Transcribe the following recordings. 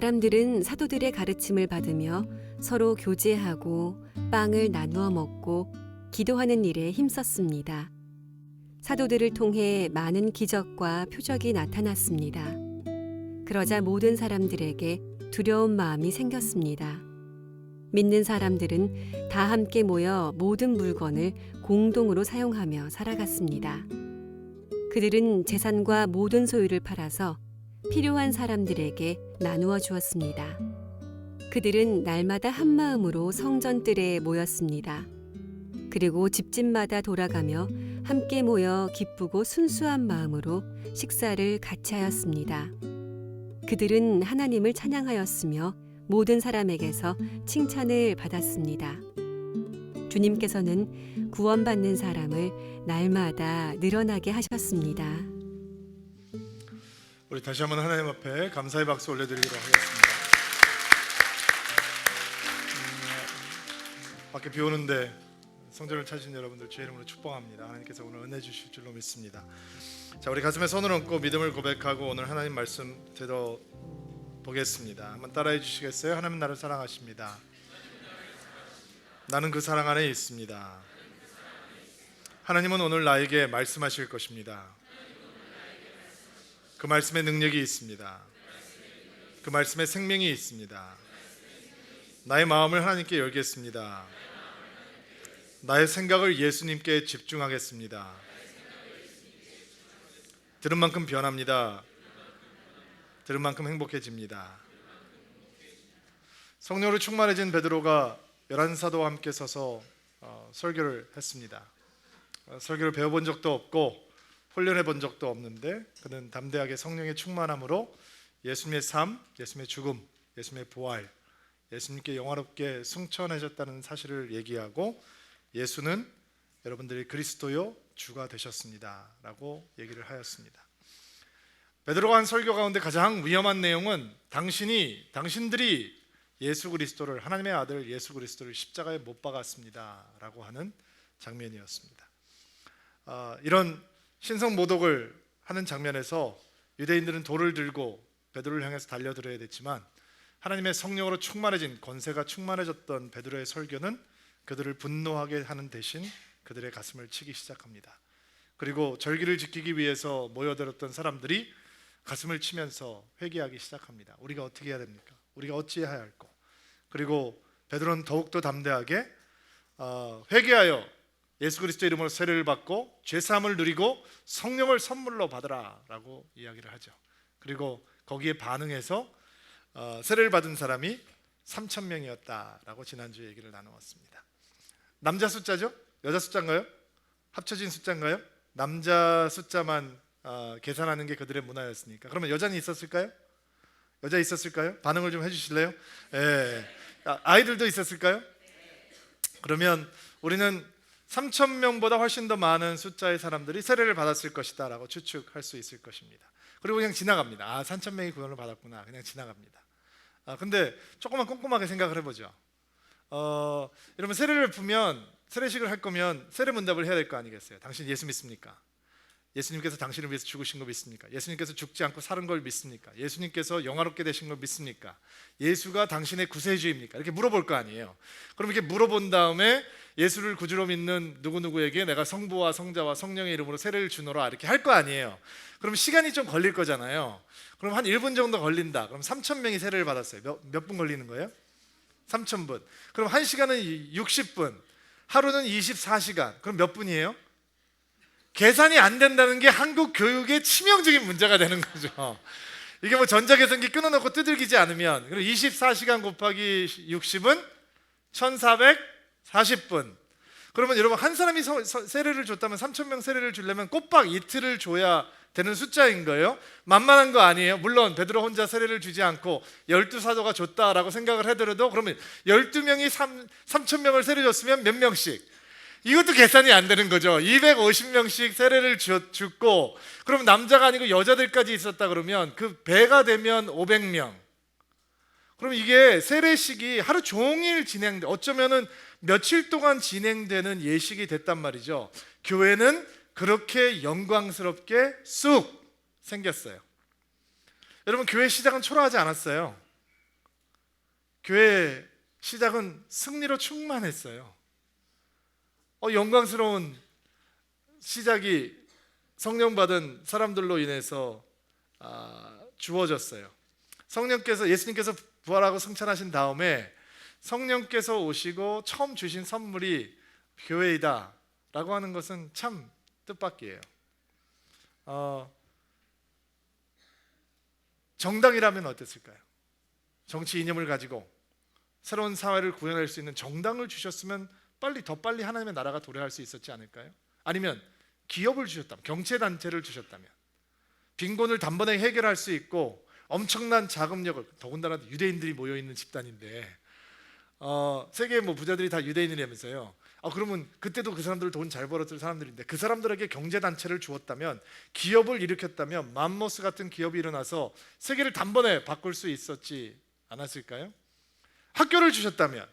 사람들은 사도들의 가르침을 받으며 서로 교제하고 빵을 나누어 먹고 기도하는 일에 힘썼습니다. 사도들을 통해 많은 기적과 표적이 나타났습니다. 그러자 모든 사람들에게 두려운 마음이 생겼습니다. 믿는 사람들은 다 함께 모여 모든 물건을 공동으로 사용하며 살아갔습니다. 그들은 재산과 모든 소유를 팔아서 필요한 사람들에게 나누어 주었습니다. 그들은 날마다 한 마음으로 성전뜰에 모였습니다. 그리고 집집마다 돌아가며 함께 모여 기쁘고 순수한 마음으로 식사를 같이 하였습니다. 그들은 하나님을 찬양하였으며 모든 사람에게서 칭찬을 받았습니다. 주님께서는 구원받는 사람을 날마다 늘어나게 하셨습니다. 우리 다시 한번 하나님 앞에 감사의 박수 올려드리도록 하겠습니다. 밖에 비 오는데 성전을 찾으신 여러분들 주의 이름으로 축복합니다. 하나님께서 오늘 은혜 주실 줄로 믿습니다. 자, 우리 가슴에 손을 얹고 믿음을 고백하고 오늘 하나님 말씀 들어보겠습니다. 한번 따라해 주시겠어요? 하나님 나를 사랑하십니다. 나는 그 사랑 안에 있습니다. 하나님은 오늘 나에게 말씀하실 것입니다. 그 말씀에 능력이 있습니다. 그 말씀에 생명이 있습니다. 나의 마음을 하나님께 열겠습니다. 나의 생각을 예수님께 집중하겠습니다. 들은 만큼 변합니다. 들은 만큼 행복해집니다. 성령으로 충만해진 베드로가 11사도와 함께 서서 설교를 했습니다. 설교를 배워본 적도 없고 훈련해 본 적도 없는데 그는 담대하게 성령의 충만함으로 예수님의 삶, 예수님의 죽음, 예수님의 부활, 예수님께 영화롭게 승천하셨다는 사실을 얘기하고 예수는 여러분들이 그리스도요 주가 되셨습니다 라고 얘기를 하였습니다. 베드로가 한 설교 가운데 가장 위험한 내용은 당신들이 예수 그리스도를, 하나님의 아들 예수 그리스도를 십자가에 못 박았습니다 라고 하는 장면이었습니다. 이런 신성 모독을 하는 장면에서 유대인들은 돌을 들고 베드로를 향해서 달려들어야 됐지만 하나님의 성령으로 충만해진, 권세가 충만해졌던 베드로의 설교는 그들을 분노하게 하는 대신 그들의 가슴을 치기 시작합니다. 그리고 절기를 지키기 위해서 모여들었던 사람들이 가슴을 치면서 회개하기 시작합니다. 우리가 어떻게 해야 됩니까? 우리가 어찌해야 할까? 그리고 베드로는 더욱더 담대하게 회개하여 예수 그리스도 이름으로 세례를 받고 죄사함을 누리고 성령을 선물로 받으라 라고 이야기를 하죠. 그리고 거기에 반응해서 세례를 받은 사람이 3,000명이었다라고 지난주에 얘기를 나누었습니다. 남자 숫자죠? 여자 숫자인가요? 합쳐진 숫자인가요? 남자 숫자만 계산하는 게 그들의 문화였으니까. 그러면 여자는 있었을까요? 여자 있었을까요? 반응을 좀 해주실래요? 예. 아이들도 있었을까요? 그러면 우리는 3,000명보다 훨씬 더 많은 숫자의 사람들이 세례를 받았을 것이다 라고 추측할 수 있을 것입니다. 그리고 그냥 지나갑니다. 3,000명이 구원을 받았구나. 그냥 지나갑니다. 근데 조금만 꼼꼼하게 생각을 해보죠. 여러분 세례를 풀면, 세례식을 할 거면 세례 문답을 해야 될 거 아니겠어요? 당신 예수 믿습니까? 예수님께서 당신을 위해서 죽으신 거 믿습니까? 예수님께서 죽지 않고 사는 걸 믿습니까? 예수님께서 영화롭게 되신 걸 믿습니까? 예수가 당신의 구세주입니까? 이렇게 물어볼 거 아니에요. 그럼 이렇게 물어본 다음에 예수를 구주로 믿는 누구누구에게 내가 성부와 성자와 성령의 이름으로 세례를 주노라 이렇게 할 거 아니에요. 그럼 시간이 좀 걸릴 거잖아요. 그럼 한 1분 정도 걸린다. 그럼 3,000명이 세례를 받았어요. 몇 분 걸리는 거예요? 3,000분. 그럼 1시간은 60분, 하루는 24시간. 그럼 몇 분이에요? 계산이 안 된다는 게 한국 교육의 치명적인 문제가 되는 거죠. 이게 뭐 전자계산기 끊어놓고 두들기지 않으면, 그리고 24시간 곱하기 60은 1440분. 그러면 여러분 한 사람이 세례를 줬다면 3,000명 세례를 주려면 꼬박 이틀을 줘야 되는 숫자인 거예요. 만만한 거 아니에요. 물론 베드로 혼자 세례를 주지 않고 12사도가 줬다라고 생각을 하더라도 그러면 12명이 3,000명을 세례 줬으면 몇 명씩? 이것도 계산이 안 되는 거죠. 250명씩 세례를 줬고, 그럼 남자가 아니고 여자들까지 있었다 그러면 그 배가 되면 500명. 그럼 이게 세례식이 하루 종일 어쩌면은 며칠 동안 진행되는 예식이 됐단 말이죠. 교회는 그렇게 영광스럽게 쑥 생겼어요. 여러분 교회 시작은 초라하지 않았어요. 교회 시작은 승리로 충만했어요. 영광스러운 시작이 성령 받은 사람들로 인해서 주어졌어요. 예수님께서 부활하고 승천하신 다음에 성령께서 오시고 처음 주신 선물이 교회이다 라고 하는 것은 참 뜻밖이에요. 정당이라면 어땠을까요? 정치 이념을 가지고 새로운 사회를 구현할 수 있는 정당을 주셨으면 더 빨리 하나님의 나라가 도래할 수 있었지 않을까요? 아니면 기업을 주셨다면, 경제단체를 주셨다면 빈곤을 단번에 해결할 수 있고 엄청난 자금력을, 더군다나 유대인들이 모여있는 집단인데 세계 부자들이 다 유대인이라면서요. 그러면 그때도 그 사람들 돈 잘 벌었을 사람들인데 그 사람들에게 경제단체를 주었다면, 기업을 일으켰다면 맘모스 같은 기업이 일어나서 세계를 단번에 바꿀 수 있었지 않았을까요? 학교를 주셨다면,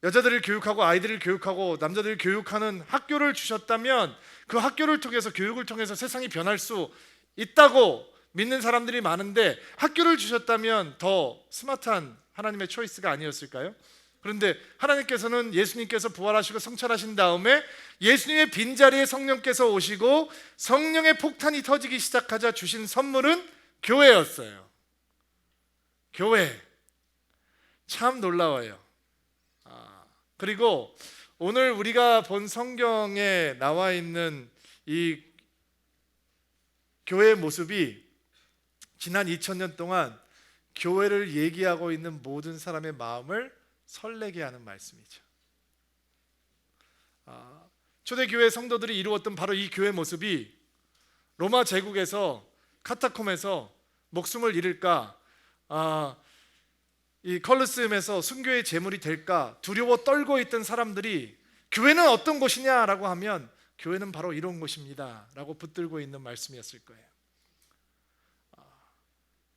여자들을 교육하고 아이들을 교육하고 남자들을 교육하는 학교를 주셨다면 그 학교를 통해서, 교육을 통해서 세상이 변할 수 있다고 믿는 사람들이 많은데, 학교를 주셨다면 더 스마트한 하나님의 초이스가 아니었을까요? 그런데 하나님께서는 예수님께서 부활하시고 성천하신 다음에 예수님의 빈자리에 성령께서 오시고 성령의 폭탄이 터지기 시작하자 주신 선물은 교회였어요. 교회. 참 놀라워요. 그리고 오늘 우리가 본 성경에 나와 있는 이 교회의 모습이 지난 2000년 동안 교회를 얘기하고 있는 모든 사람의 마음을 설레게 하는 말씀이죠. 초대교회 성도들이 이루었던 바로 이 교회 모습이 로마 제국에서 카타콤에서 목숨을 잃을까, 이 컬리세움에서 순교의 제물이 될까 두려워 떨고 있던 사람들이 교회는 어떤 곳이냐라고 하면 교회는 바로 이런 곳입니다 라고 붙들고 있는 말씀이었을 거예요.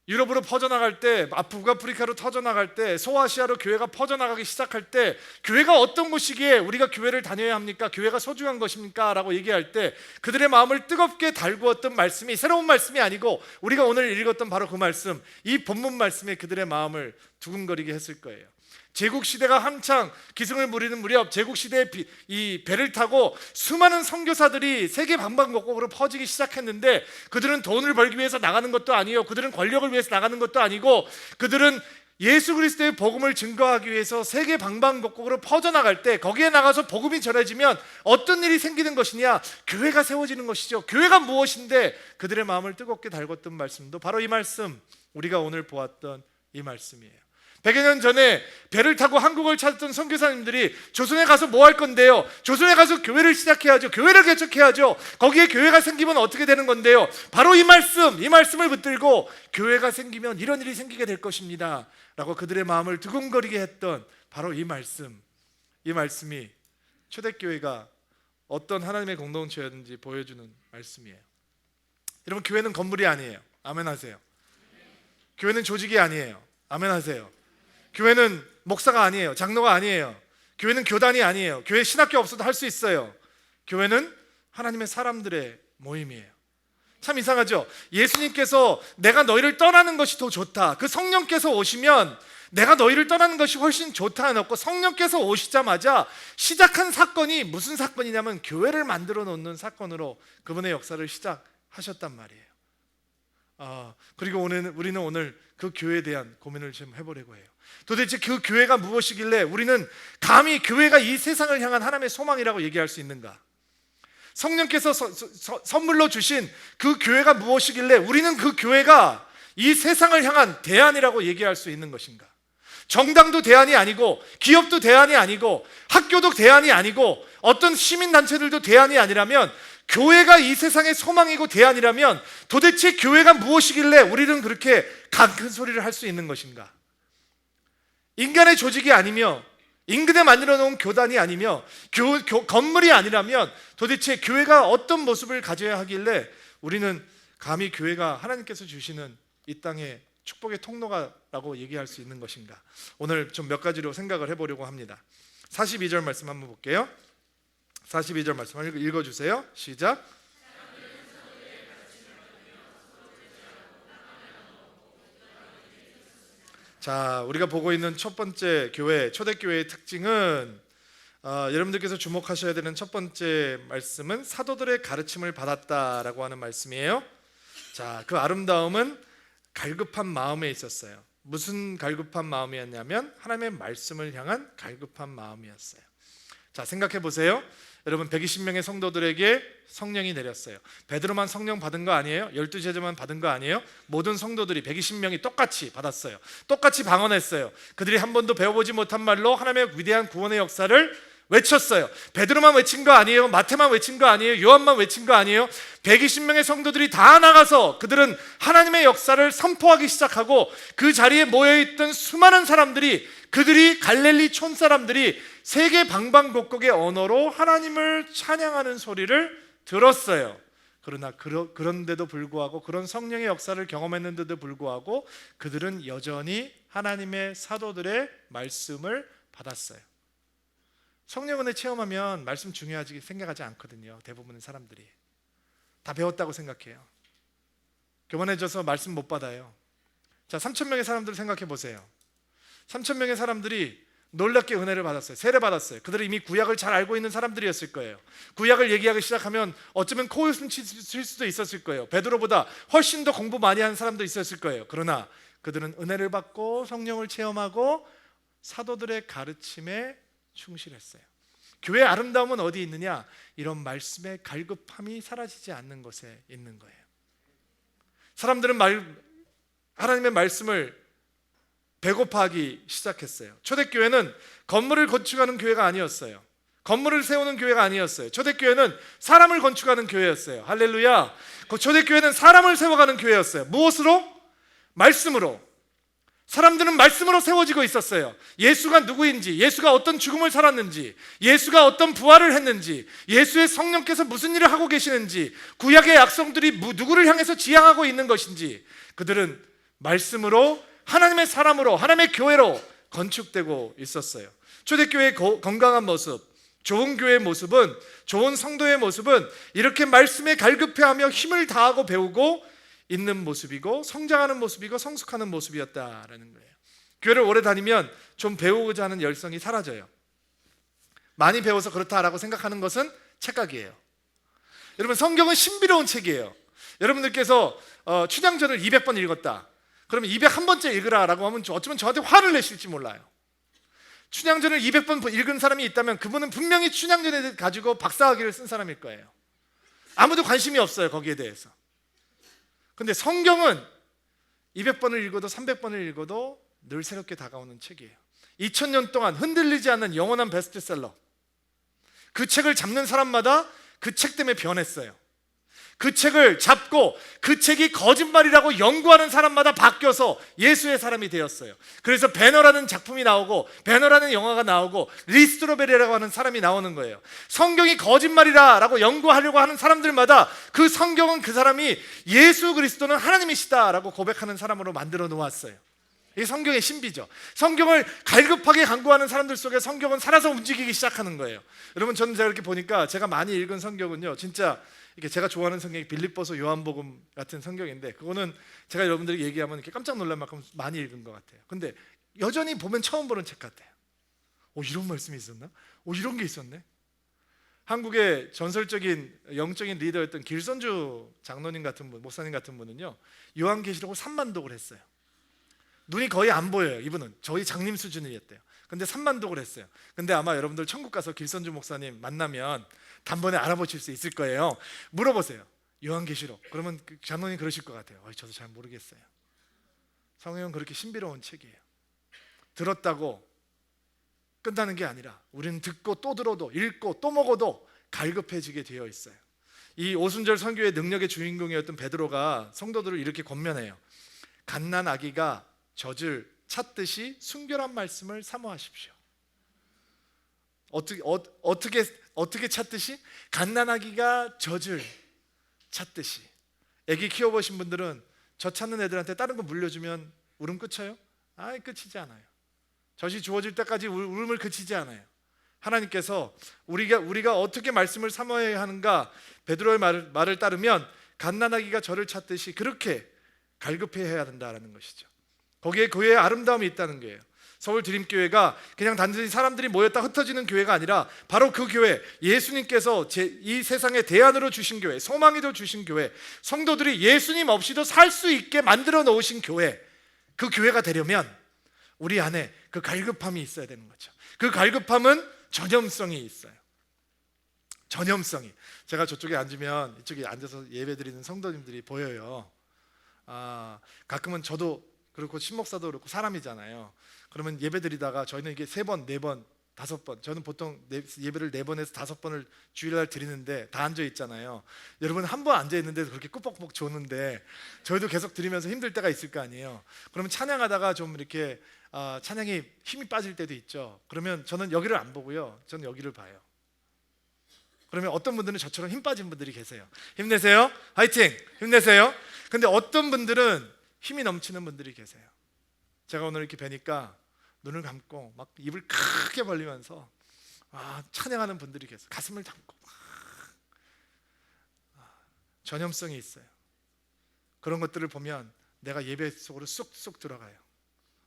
유럽으로 퍼져나갈 때, 북아프리카로 터져나갈 때, 소아시아로 교회가 퍼져나가기 시작할 때 교회가 어떤 곳이기에 우리가 교회를 다녀야 합니까? 교회가 소중한 것입니까? 라고 얘기할 때 그들의 마음을 뜨겁게 달구었던 말씀이 새로운 말씀이 아니고 우리가 오늘 읽었던 바로 그 말씀, 이 본문 말씀에 그들의 마음을 두근거리게 했을 거예요. 제국시대가 한창 기승을 부리는 무렵, 제국시대의 이 배를 타고 수많은 선교사들이 세계 방방곡곡으로 퍼지기 시작했는데 그들은 돈을 벌기 위해서 나가는 것도 아니에요. 그들은 권력을 위해서 나가는 것도 아니고 그들은 예수 그리스도의 복음을 증거하기 위해서 세계 방방곡곡으로 퍼져나갈 때 거기에 나가서 복음이 전해지면 어떤 일이 생기는 것이냐? 교회가 세워지는 것이죠. 교회가 무엇인데 그들의 마음을 뜨겁게 달궜던 말씀도 바로 이 말씀, 우리가 오늘 보았던 이 말씀이에요. 100여 년 전에 배를 타고 한국을 찾았던 선교사님들이 조선에 가서 뭐 할 건데요? 조선에 가서 교회를 시작해야죠. 교회를 개척해야죠. 거기에 교회가 생기면 어떻게 되는 건데요? 바로 이 말씀을 붙들고 교회가 생기면 이런 일이 생기게 될 것입니다 라고 그들의 마음을 두근거리게 했던 바로 이 말씀이 초대교회가 어떤 하나님의 공동체였는지 보여주는 말씀이에요. 여러분, 교회는 건물이 아니에요. 아멘 하세요. 교회는 조직이 아니에요. 아멘 하세요. 교회는 목사가 아니에요. 장로가 아니에요. 교회는 교단이 아니에요. 교회 신학교 없어도 할 수 있어요. 교회는 하나님의 사람들의 모임이에요. 참 이상하죠? 예수님께서 내가 너희를 떠나는 것이 더 좋다, 그 성령께서 오시면 내가 너희를 떠나는 것이 훨씬 좋다 해놓고 성령께서 오시자마자 시작한 사건이 무슨 사건이냐면 교회를 만들어 놓는 사건으로 그분의 역사를 시작하셨단 말이에요. 그리고 우리는 오늘 그 교회에 대한 고민을 좀 해보려고 해요. 도대체 그 교회가 무엇이길래 우리는 감히 교회가 이 세상을 향한 하나님의 소망이라고 얘기할 수 있는가? 성령께서 선물로 주신 그 교회가 무엇이길래 우리는 그 교회가 이 세상을 향한 대안이라고 얘기할 수 있는 것인가? 정당도 대안이 아니고, 기업도 대안이 아니고, 학교도 대안이 아니고, 어떤 시민단체들도 대안이 아니라면, 교회가 이 세상의 소망이고 대안이라면 도대체 교회가 무엇이길래 우리는 그렇게 큰 소리를 할 수 있는 것인가? 인간의 조직이 아니며 인근에 만들어 놓은 교단이 아니며 건물이 아니라면 도대체 교회가 어떤 모습을 가져야 하길래 우리는 감히 교회가 하나님께서 주시는 이 땅의 축복의 통로가라고 얘기할 수 있는 것인가? 오늘 좀 몇 가지로 생각을 해보려고 합니다. 42절 말씀 한번 볼게요. 42절 말씀 읽어주세요. 시작. 자, 우리가 보고 있는 첫 번째 교회, 초대교회의 특징은 여러분들께서 주목하셔야 되는 첫 번째 말씀은 사도들의 가르침을 받았다라고 하는 말씀이에요. 자, 그 아름다움은 갈급한 마음에 있었어요. 무슨 갈급한 마음이었냐면 하나님의 말씀을 향한 갈급한 마음이었어요. 자, 생각해 보세요. 여러분 120명의 성도들에게 성령이 내렸어요. 베드로만 성령 받은 거 아니에요? 12제자만 받은 거 아니에요? 모든 성도들이 120명이 똑같이 받았어요. 똑같이 방언했어요. 그들이 한 번도 배워보지 못한 말로 하나님의 위대한 구원의 역사를 외쳤어요. 베드로만 외친 거 아니에요? 마태만 외친 거 아니에요? 요한만 외친 거 아니에요? 120명의 성도들이 다 나가서 그들은 하나님의 역사를 선포하기 시작하고 그 자리에 모여있던 수많은 사람들이, 그들이 갈릴리 촌 사람들이 세계 방방곡곡의 언어로 하나님을 찬양하는 소리를 들었어요. 그러나 그런데도 불구하고, 그런 성령의 역사를 경험했는데도 불구하고 그들은 여전히 하나님의 사도들의 말씀을 받았어요. 성령 은혜 체험하면 말씀 중요하지 생각하지 않거든요. 대부분의 사람들이 다 배웠다고 생각해요. 교만해져서 말씀 못 받아요. 자, 3,000명의 사람들을 생각해 보세요. 3,000명의 사람들이 놀랍게 은혜를 받았어요. 세례 받았어요. 그들은 이미 구약을 잘 알고 있는 사람들이었을 거예요. 구약을 얘기하기 시작하면 어쩌면 코웃음 칠 수도 있었을 거예요. 베드로보다 훨씬 더 공부 많이 한 사람도 있었을 거예요. 그러나 그들은 은혜를 받고 성령을 체험하고 사도들의 가르침에 충실했어요. 교회의 아름다움은 어디 있느냐? 이런 말씀의 갈급함이 사라지지 않는 것에 있는 거예요. 사람들은 하나님의 말씀을 배고파하기 시작했어요. 초대교회는 건물을 건축하는 교회가 아니었어요. 건물을 세우는 교회가 아니었어요. 초대교회는 사람을 건축하는 교회였어요. 할렐루야. 그 초대교회는 사람을 세워가는 교회였어요. 무엇으로? 말씀으로. 사람들은 말씀으로 세워지고 있었어요. 예수가 누구인지, 예수가 어떤 죽음을 살았는지, 예수가 어떤 부활을 했는지, 예수의 성령께서 무슨 일을 하고 계시는지, 구약의 약속들이 누구를 향해서 지향하고 있는 것인지, 그들은 말씀으로, 하나님의 사람으로, 하나님의 교회로 건축되고 있었어요. 초대교회의 건강한 모습, 좋은 교회의 모습은, 좋은 성도의 모습은 이렇게 말씀에 갈급해하며 힘을 다하고 배우고 있는 모습이고, 성장하는 모습이고, 성숙하는 모습이었다라는 거예요. 교회를 오래 다니면 좀 배우고자 하는 열성이 사라져요. 많이 배워서 그렇다라고 생각하는 것은 착각이에요. 여러분, 성경은 신비로운 책이에요. 여러분들께서 춘향전을 200번 읽었다, 그러면 201번째 읽으라라고 하면 어쩌면 저한테 화를 내실지 몰라요. 춘향전을 200번 읽은 사람이 있다면 그분은 분명히 춘향전에 가지고 박사학위를 쓴 사람일 거예요. 아무도 관심이 없어요, 거기에 대해서. 근데 성경은 200번을 읽어도 300번을 읽어도 늘 새롭게 다가오는 책이에요. 2000년 동안 흔들리지 않는 영원한 베스트셀러. 그 책을 잡는 사람마다 그 책 때문에 변했어요. 그 책을 잡고 그 책이 거짓말이라고 연구하는 사람마다 바뀌어서 예수의 사람이 되었어요. 그래서 배너라는 작품이 나오고, 배너라는 영화가 나오고, 리스트로베리라고 하는 사람이 나오는 거예요. 성경이 거짓말이라고 연구하려고 하는 사람들마다 그 성경은 그 사람이 예수 그리스도는 하나님이시다라고 고백하는 사람으로 만들어 놓았어요. 이게 성경의 신비죠. 성경을 갈급하게 강구하는 사람들 속에 성경은 살아서 움직이기 시작하는 거예요. 여러분, 저는 제가 이렇게 보니까 제가 많이 읽은 성경은요, 진짜 이렇게 제가 좋아하는 성경이 빌립보서, 요한복음 같은 성경인데, 그거는 제가 여러분들에게 얘기하면 이렇게 깜짝 놀랄 만큼 많이 읽은 것 같아요. 근데 여전히 보면 처음 보는 책 같아요. 이런 말씀이 있었나? 이런 게 있었네. 한국의 전설적인 영적인 리더였던 길선주 장로님 같은 분, 목사님 같은 분은요, 요한계시록을 3만독을 했어요. 눈이 거의 안 보여요. 이분은 저희 장님 수준이었대요. 근데 3만독을 했어요. 근데 아마 여러분들 천국 가서 길선주 목사님 만나면 단번에 알아보실 수 있을 거예요. 물어보세요. 요한계시록. 그러면 그 장로님 그러실 것 같아요. 저도 잘 모르겠어요. 성경은 그렇게 신비로운 책이에요. 들었다고 끝나는 게 아니라 우리는 듣고 또 들어도, 읽고 또 먹어도 갈급해지게 되어 있어요. 이 오순절 선교의 능력의 주인공이었던 베드로가 성도들을 이렇게 권면해요. 갓난 아기가 젖을 찾듯이 순결한 말씀을 사모하십시오. 어떻게 찾듯이? 갓난아기가 젖을 찾듯이. 아기 키워보신 분들은 젖 찾는 애들한테 다른 거 물려주면 울음 그쳐요? 그치지 않아요. 젖이 주어질 때까지 울음을 그치지 않아요. 하나님께서 우리가 어떻게 말씀을 사모해야 하는가, 베드로의 말을 따르면 갓난아기가 젖을 찾듯이 그렇게 갈급해야 된다는 것이죠. 거기에 교회의 아름다움이 있다는 거예요. 서울 드림교회가 그냥 단순히 사람들이 모였다 흩어지는 교회가 아니라 바로 그 교회, 예수님께서 이 세상에 대안으로 주신 교회, 소망이도 주신 교회, 성도들이 예수님 없이도 살 수 있게 만들어 놓으신 교회, 그 교회가 되려면 우리 안에 그 갈급함이 있어야 되는 거죠. 그 갈급함은 전염성이 있어요. 전염성이. 제가 저쪽에 앉으면 이쪽에 앉아서 예배드리는 성도님들이 보여요. 가끔은 저도 그렇고 신목사도 그렇고 사람이잖아요. 그러면 예배드리다가 저희는 이게 3번, 4번, 5번, 저는 보통 예배를 4번에서 5번을 주일날 드리는데 다 앉아 있잖아요. 여러분 한 번 앉아 있는데도 그렇게 꾸벅꾸벅 조는데 저희도 계속 드리면서 힘들 때가 있을 거 아니에요. 그러면 찬양하다가 좀 이렇게 찬양이 힘이 빠질 때도 있죠. 그러면 저는 여기를 안 보고요, 저는 여기를 봐요. 그러면 어떤 분들은 저처럼 힘 빠진 분들이 계세요. 힘내세요, 화이팅, 힘내세요. 근데 어떤 분들은 힘이 넘치는 분들이 계세요. 제가 오늘 이렇게 뵈니까 눈을 감고 막 입을 크게 벌리면서 찬양하는 분들이 계세요. 가슴을 담고 전염성이 있어요. 그런 것들을 보면 내가 예배 속으로 쑥쑥 들어가요.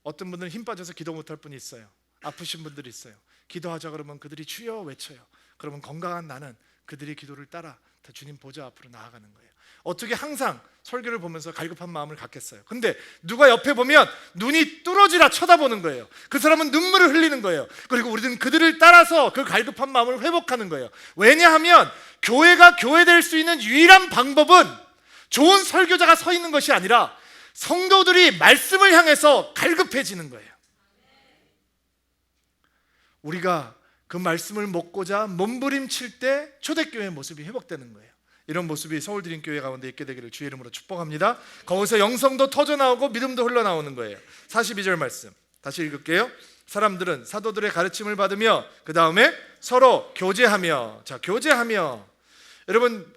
어떤 분들은 힘 빠져서 기도 못할 분이 있어요. 아프신 분들이 있어요. 기도하자 그러면 그들이 주여 외쳐요. 그러면 건강한 나는 그들의 기도를 따라 다 주님 보좌 앞으로 나아가는 거예요. 어떻게 항상 설교를 보면서 갈급한 마음을 갖겠어요? 근데 누가 옆에 보면 눈이 뚫어지라 쳐다보는 거예요. 그 사람은 눈물을 흘리는 거예요. 그리고 우리는 그들을 따라서 그 갈급한 마음을 회복하는 거예요. 왜냐하면 교회가 교회될 수 있는 유일한 방법은 좋은 설교자가 서 있는 것이 아니라 성도들이 말씀을 향해서 갈급해지는 거예요. 우리가 그 말씀을 먹고자 몸부림칠 때 초대교회의 모습이 회복되는 거예요. 이런 모습이 서울드림교회 가운데 있게 되기를 주의 이름으로 축복합니다. 거기서 영성도 터져나오고 믿음도 흘러나오는 거예요. 42절 말씀 다시 읽을게요. 사람들은 사도들의 가르침을 받으며 그 다음에 서로 교제하며. 자, 교제하며. 여러분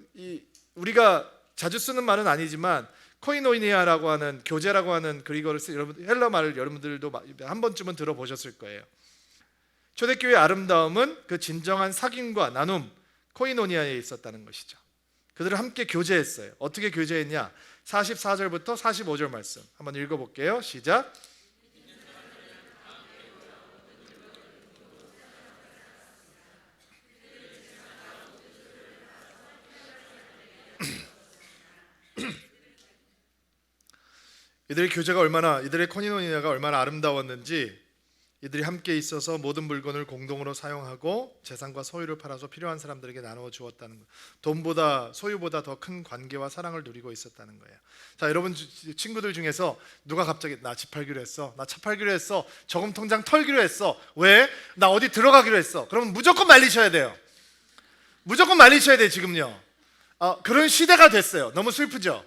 우리가 자주 쓰는 말은 아니지만 코이노니아라고 하는 교제라고 하는 그리거를 여러분 헬라 말을 여러분들도 한 번쯤은 들어보셨을 거예요. 초대교회의 아름다움은 그 진정한 사귐과 나눔, 코이노니아에 있었다는 것이죠. 그들을 함께 교제했어요. 어떻게 교제했냐? 44절부터 45절 말씀 한번 읽어볼게요. 시작. 이들의 교제가 이들의 코이노니아가 얼마나 아름다웠는지, 이들이 함께 있어서 모든 물건을 공동으로 사용하고 재산과 소유를 팔아서 필요한 사람들에게 나누어 주었다는 것. 돈보다 소유보다 더 큰 관계와 사랑을 누리고 있었다는 거예요. 자, 여러분 친구들 중에서 누가 갑자기 나 집 팔기로 했어, 나 차 팔기로 했어, 저금 통장 털기로 했어, 왜? 나 어디 들어가기로 했어. 그러면 무조건 말리셔야 돼요. 무조건 말리셔야 돼요. 지금요. 그런 시대가 됐어요. 너무 슬프죠?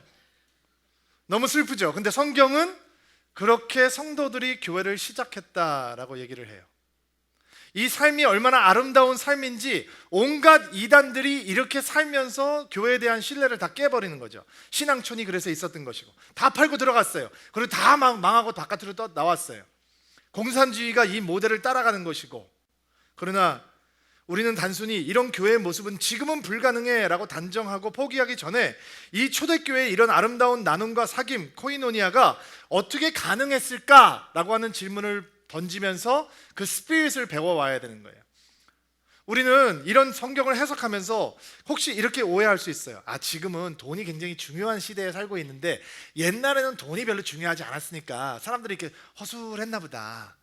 너무 슬프죠? 근데 성경은 그렇게 성도들이 교회를 시작했다라고 얘기를 해요. 이 삶이 얼마나 아름다운 삶인지 온갖 이단들이 이렇게 살면서 교회에 대한 신뢰를 다 깨버리는 거죠. 신앙촌이 그래서 있었던 것이고, 다 팔고 들어갔어요. 그리고 다 망하고 바깥으로 나왔어요. 공산주의가 이 모델을 따라가는 것이고, 그러나 우리는 단순히 이런 교회의 모습은 지금은 불가능해 라고 단정하고 포기하기 전에 이 초대교회의 이런 아름다운 나눔과 사귐, 코이노니아가 어떻게 가능했을까? 라고 하는 질문을 던지면서 그 스피릿을 배워와야 되는 거예요. 우리는 이런 성경을 해석하면서 혹시 이렇게 오해할 수 있어요. 지금은 돈이 굉장히 중요한 시대에 살고 있는데 옛날에는 돈이 별로 중요하지 않았으니까 사람들이 이렇게 허술했나 보다.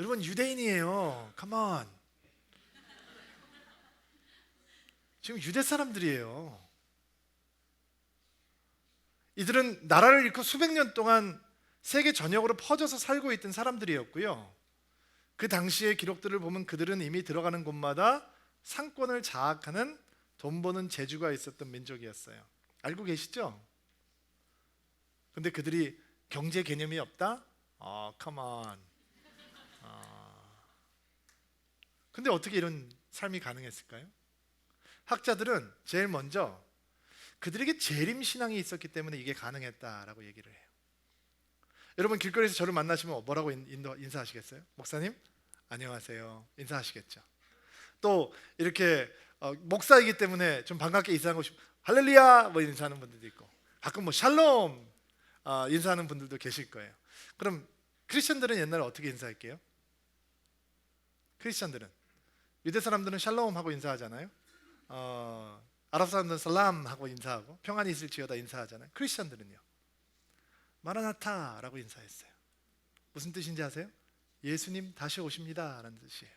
여러분 유대인이에요. Come on. 지금 유대 사람들이에요. 이들은 나라를 잃고 수백 년 동안 세계 전역으로 퍼져서 살고 있던 사람들이었고요. 그 당시의 기록들을 보면 그들은 이미 들어가는 곳마다 상권을 장악하는 돈 버는 재주가 있었던 민족이었어요. 알고 계시죠? 근데 그들이 경제 개념이 없다? come on. 근데 어떻게 이런 삶이 가능했을까요? 학자들은 제일 먼저 그들에게 재림 신앙이 있었기 때문에 이게 가능했다라고 얘기를 해요. 여러분 길거리에서 저를 만나시면 뭐라고 인사하시겠어요? 목사님? 안녕하세요. 인사하시겠죠. 또 이렇게 목사이기 때문에 좀 반갑게 인사하고 싶고 할렐루야 뭐 인사하는 분들도 있고, 가끔 뭐 샬롬 인사하는 분들도 계실 거예요. 그럼 크리스천들은 옛날에 어떻게 인사할게요? 크리스천들은 유대 사람들은 샬롬 하고 인사하잖아요. 아랍 사람들은 살람 하고 인사하고 평안이 있을지어다 인사하잖아요. 크리스천들은요, 마라나타라고 인사했어요. 무슨 뜻인지 아세요? 예수님 다시 오십니다 라는 뜻이에요.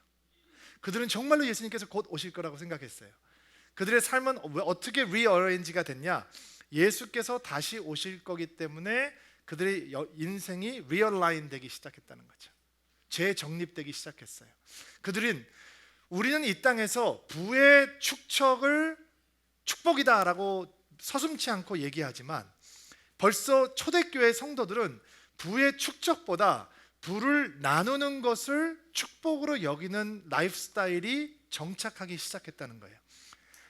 그들은 정말로 예수님께서 곧 오실 거라고 생각했어요. 그들의 삶은 어떻게 리어레인지가 됐냐? 예수께서 다시 오실 거기 때문에 그들의 인생이 리얼라인 되기 시작했다는 거죠. 재정립되기 시작했어요. 그들은 우리는 이 땅에서 부의 축척을 축복이다라고 서슴지 않고 얘기하지만 벌써 초대교회 성도들은 부의 축적보다 부를 나누는 것을 축복으로 여기는 라이프 스타일이 정착하기 시작했다는 거예요.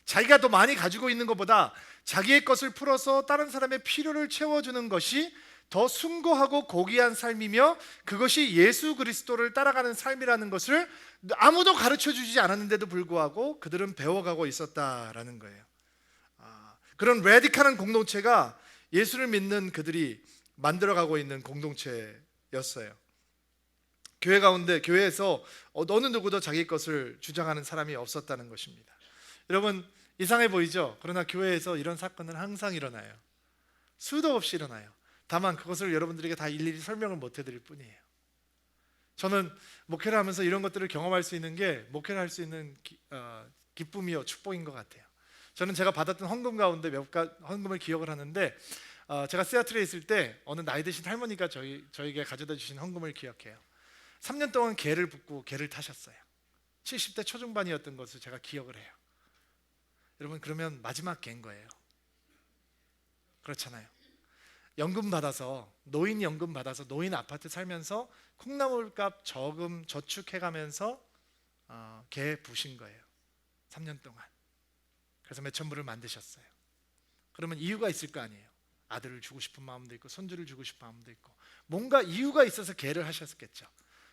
자기가 더 많이 가지고 있는 것보다 자기의 것을 풀어서 다른 사람의 필요를 채워주는 것이 더 숭고하고 고귀한 삶이며 그것이 예수 그리스도를 따라가는 삶이라는 것을 아무도 가르쳐주지 않았는데도 불구하고 그들은 배워가고 있었다라는 거예요. 그런 레디컬한 공동체가 예수를 믿는 그들이 만들어가고 있는 공동체였어요. 교회 가운데, 교회에서 어느 누구도 자기 것을 주장하는 사람이 없었다는 것입니다. 여러분, 이상해 보이죠? 그러나 교회에서 이런 사건은 항상 일어나요. 수도 없이 일어나요. 다만 그것을 여러분들에게 다 일일이 설명을 못 해드릴 뿐이에요. 저는 목회를 하면서 이런 것들을 경험할 수 있는 게 목회를 할 수 있는 기쁨이요 축복인 것 같아요. 저는 제가 받았던 헌금 가운데 몇 가지 헌금을 기억을 하는데, 제가 시애틀에 있을 때 어느 나이 드신 할머니가 저에게 가져다 주신 헌금을 기억해요. 3년 동안 개를 붓고 개를 타셨어요. 70대 초중반이었던 것을 제가 기억을 해요. 여러분, 그러면 마지막 개인 거예요. 그렇잖아요. 연금 받아서, 노인 연금 받아서 노인 아파트 살면서 콩나물값 저금 저축해가면서 개 부신 거예요. 3년 동안. 그래서 몇천 불을 만드셨어요. 그러면 이유가 있을 거 아니에요. 아들을 주고 싶은 마음도 있고 손주를 주고 싶은 마음도 있고 뭔가 이유가 있어서 개를 하셨겠죠.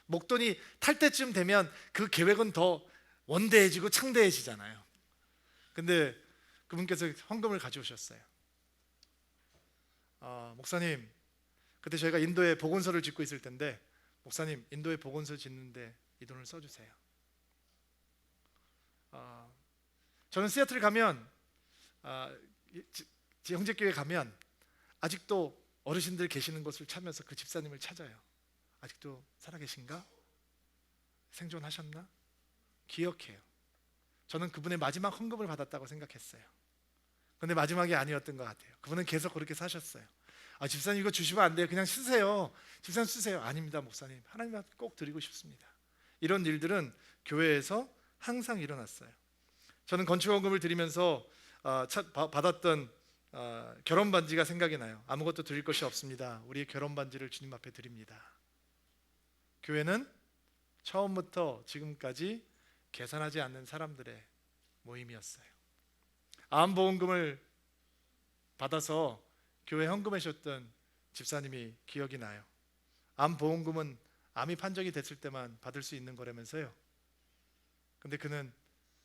목돈이 탈 때쯤 되면 그 계획은 더 원대해지고 창대해지잖아요. 근데 그분께서 헌금을 가져오셨어요. 목사님, 그때 저희가 인도에 복원소를 짓고 있을 텐데, 목사님, 인도에 복원소 짓는데 이 돈을 써주세요. 저는 시애틀 가면, 형제교회 가면 아직도 어르신들 계시는 곳을 찾으면서 그 집사님을 찾아요. 아직도 살아계신가? 생존하셨나? 기억해요. 저는 그분의 마지막 헌금을 받았다고 생각했어요. 근데 마지막이 아니었던 것 같아요. 그분은 계속 그렇게 사셨어요. 집사님 이거 주시면 안 돼요. 그냥 쓰세요. 집사님 쓰세요. 아닙니다, 목사님. 하나님한테 꼭 드리고 싶습니다. 이런 일들은 교회에서 항상 일어났어요. 저는 건축헌금을 드리면서 받았던 결혼 반지가 생각이 나요. 아무것도 드릴 것이 없습니다. 우리의 결혼 반지를 주님 앞에 드립니다. 교회는 처음부터 지금까지 계산하지 않는 사람들의 모임이었어요. 암보험금을 받아서 교회 헌금해 주셨던 집사님이 기억이 나요. 암보험금은 암이 판정이 됐을 때만 받을 수 있는 거라면서요. 근데 그는